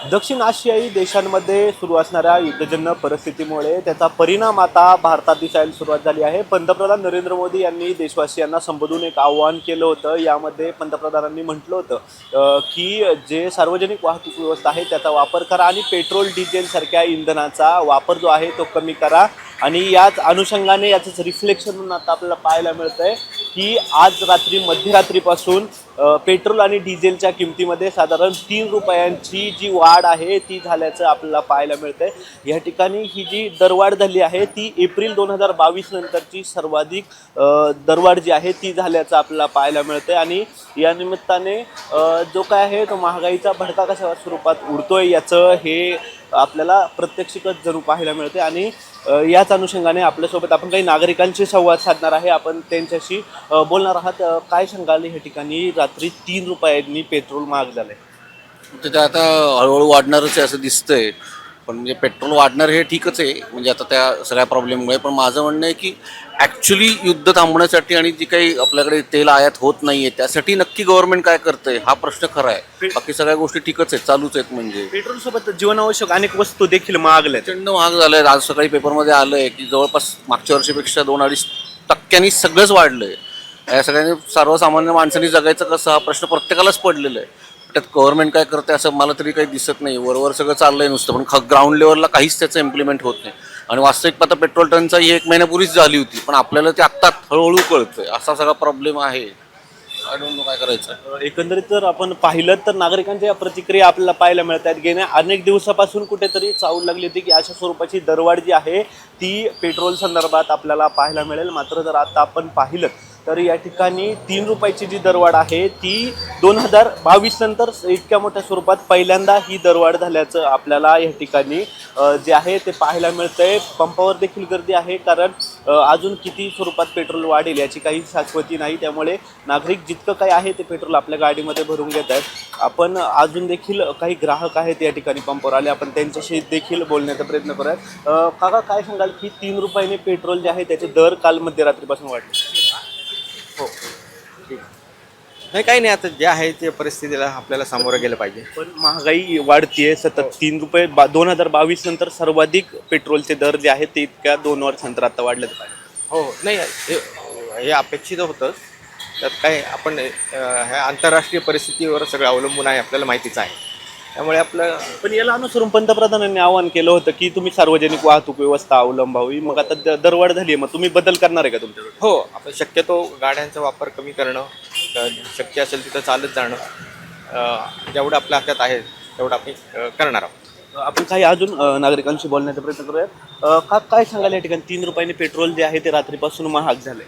दक्षिण आशियाई देशांमध्ये सुरू असणाऱ्या युद्धजन्य परिस्थितीमुळे त्याचा परिणाम आता भारतात दिसायला सुरुवात झाली आहे. पंतप्रधान नरेंद्र मोदी यांनी देशवासियांना संबोधून एक आवाहन केलं होतं. यामध्ये पंतप्रधानांनी म्हटलं होतं की जे सार्वजनिक वाहतूक व्यवस्था आहे त्याचा वापर करा आणि पेट्रोल डिझेलसारख्या इंधनाचा वापर जो आहे तो कमी करा. आणि याच अनुषंगाने याचंच रिफ्लेक्शन म्हणून आता आपल्याला पाहायला मिळतं आहे की आज रात्री मध्यरात्रीपासून पेट्रोल आणि डिझेलच्या किमतीमध्ये साधारण 3 रुपयांची जी वाढ आहे ती झाल्याचं आपल्याला पाहायला मिळतं आहे. या ठिकाणी ही जी दरवाढ झाली आहे ती एप्रिल 2022 नंतरची सर्वाधिक दरवाढ जी आहे ती झाल्याचं आपल्याला पाहायला मिळतं आहे. आणि या निमित्ताने जो काय आहे तो महागाईचा भडका कशा स्वरूपात उडतोय याचं हे आपल्याला प्रत्यक्षिकच जरूर पाहायला मिळते. आणि याच अनुषंगाने आपल्यासोबत आपण काही नागरिकांशी संवाद साधणार आहे. आपण त्यांच्याशी बोलणार आहात. काय सांगाल या ठिकाणी रात्री 3 रुपयांनी पेट्रोल महाग झालंय? ते आता हळूहळू वाढणारच आहे असं दिसतंय. पण म्हणजे पेट्रोल वाढणार हे ठीकच आहे म्हणजे आता त्या सगळ्या प्रॉब्लेममुळे. पण माझं म्हणणं आहे की ॲक्च्युली युद्ध थांबवण्यासाठी आणि जी काही आपल्याकडे तेल आयात होत नाही आहे त्यासाठी नक्की गव्हर्नमेंट काय करतंय हा प्रश्न खरा आहे. बाकी सगळ्या गोष्टी ठीकच आहेत, चालूच आहेत. म्हणजे पेट्रोलसोबत जीवनावश्यक अनेक वस्तू देखील महागल्या. प्रचंड महाग झालं आहे. आज सकाळी पेपरमध्ये आलं आहे की जवळपास मागच्या वर्षीपेक्षा 2-2.5% सगळंच वाढलं आहे. या सगळ्यांनी सर्वसामान्य माणसांनी जगायचं कसं हा प्रश्न प्रत्येकालाच पडलेला आहे. त्यात गव्हर्नमेंट काय करते असं मला तरी काही दिसत नाही. वरवर सगळं चाललं आहे नुसतं, पण ग्राउंड लेवलला काहीच त्याचं इम्प्लिमेंट होत नाही. आणि वास्तविक आता पेट्रोल टंचाई 1 महिन्यापूर्वीच झाली होती, पण आपल्याला ते आत्ता हळूहळू कळतंय. असा सगळा प्रॉब्लेम आहे. आय डोंट नो काय करायचं. एकंदरीत जर आपण पाहिलं तर नागरिकांच्या या प्रतिक्रिया आपल्याला पाहायला मिळत आहेत. गेल्या अनेक दिवसापासून कुठेतरी चावल लागली होती की अशा स्वरूपाची दरवाढ जी आहे ती पेट्रोल संदर्भात आपल्याला पाहायला मिळेल. मात्र जर आता आपण पाहिलं तर या ठिकाणी 3 रुपयाची जी दरवाढ आहे ती 2022 नंतर इतक्या मोठ्या स्वरूपात पहिल्यांदा ही दरवाढ झाल्याचं आपल्याला या ठिकाणी जे आहे ते पाहायला मिळतंय. पंपावर देखील गर्दी आहे, कारण अजून किती स्वरूपात पेट्रोल वाढेल याची काही शाश्वती नाही. त्यामुळे नागरिक जितकं काही आहे ते पेट्रोल आपल्या गाडीमध्ये भरून घेत आहेत. आपण अजून देखील काही ग्राहक आहेत या ठिकाणी पंपावर आले, आपण त्यांच्याशी देखील बोलण्याचा प्रयत्न करूयात. काका, काय सांगाल की 3 रुपयाने पेट्रोल जे आहे त्याचे दर काल मध्यरात्रीपासून वाढले? हो, ठीक. नाही, काही नाही. आता जे आहे ते परिस्थितीला आपल्याला सामोरं गेलं पाहिजे. पण महागाई वाढतीये सतत. 3 रुपये 2022 नंतर सर्वाधिक पेट्रोलचे दर जे आहेत ते इतक्या 2 वर्षांनंतर आता वाढलेच पाहिजे. हो, नाही, हे अपेक्षित होतं. त्यात काय आपण ह्या आंतरराष्ट्रीय परिस्थितीवर सगळं अवलंबून आहे, आपल्याला माहितीच आहे. त्यामुळे आपलं पण याला अनुसरून पंतप्रधानांनी आवाहन केलं होतं की तुम्ही सार्वजनिक वाहतूक व्यवस्था अवलंबावी. मग आता दरवाढ झाली आहे, मग तुम्ही बदल करणार आहे का तुमच्याकडे? हो, आपण शक्यतो गाड्यांचा वापर कमी करणं, शक्य असेल तिथं चालत जाणं, जेवढं आपल्या हातात आहे तेवढं आपण करणार आहोत. आपण काही अजून नागरिकांशी बोलण्याचा प्रयत्न करूयात. काय सांगाल या ठिकाणी 3 रुपयाने पेट्रोल जे आहे ते रात्रीपासून महाग झालंय?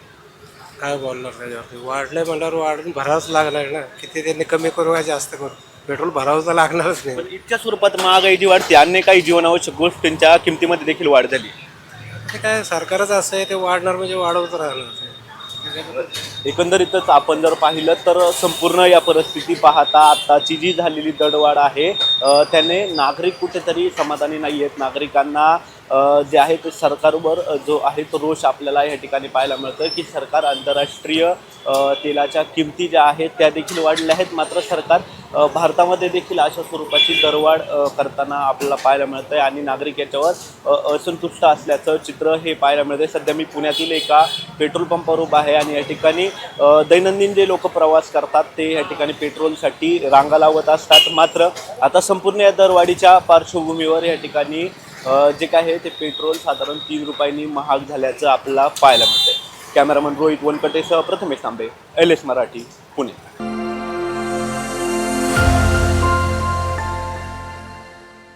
काय बोलणार त्याच्यावरती? वाढलंय म्हणल्यावर वाढून भरावंच लागणार ना. किती त्यांनी कमी करू का जास्त करू, पेट्रोल भरावं तर लागणारच नाही. पण इतक्या स्वरूपात महागाई जी वाढते, अन्य काही जीवनावश्यक गोष्टींच्या किमतीमध्ये देखील वाढ झाली. ते काय सरकारच असं आहे, ते वाढणार म्हणजे वाढवत राहणार. एकंदरीतच आपण जर पाहिलं तर संपूर्ण या परिस्थिती पाहता आत्ताची जी झालेली दरवाढ आहे त्याने नागरिक कुठेतरी समाधानी नाही आहेत. नागरिकांना जे आहे ते सरकारवर जो आहे तो रोष आपल्याला या ठिकाणी पाहायला मिळतं की सरकार आंतरराष्ट्रीय तेलाच्या किमती ज्या आहेत त्या देखील वाढल्या आहेत, मात्र सरकार भारतामध्ये देखील अशा स्वरूपाची दरवाढ करताना आपल्याला पाहायला मिळतं आहे. आणि नागरिक याच्यावर असंतुष्ट असल्याचं चित्र हे पाहायला मिळतं आहे. सध्या मी पुण्यातील एका पेट्रोल पंपावर उभा आहे आणि या ठिकाणी दैनंदिन जे लोक प्रवास करतात ते या ठिकाणी पेट्रोलसाठी रांगा लावत असतात. मात्र आता संपूर्ण या दरवाढीच्या पार्श्वभूमीवर या ठिकाणी जे काय आहे ते पेट्रोल साधारण 3 रुपयांनी महाग झाल्याचं आपल्याला पाहायला मिळतं आहे. कॅमेरामन रोहित वनकटेसह प्रथमेश तांबे, LS मराठी, पुणे.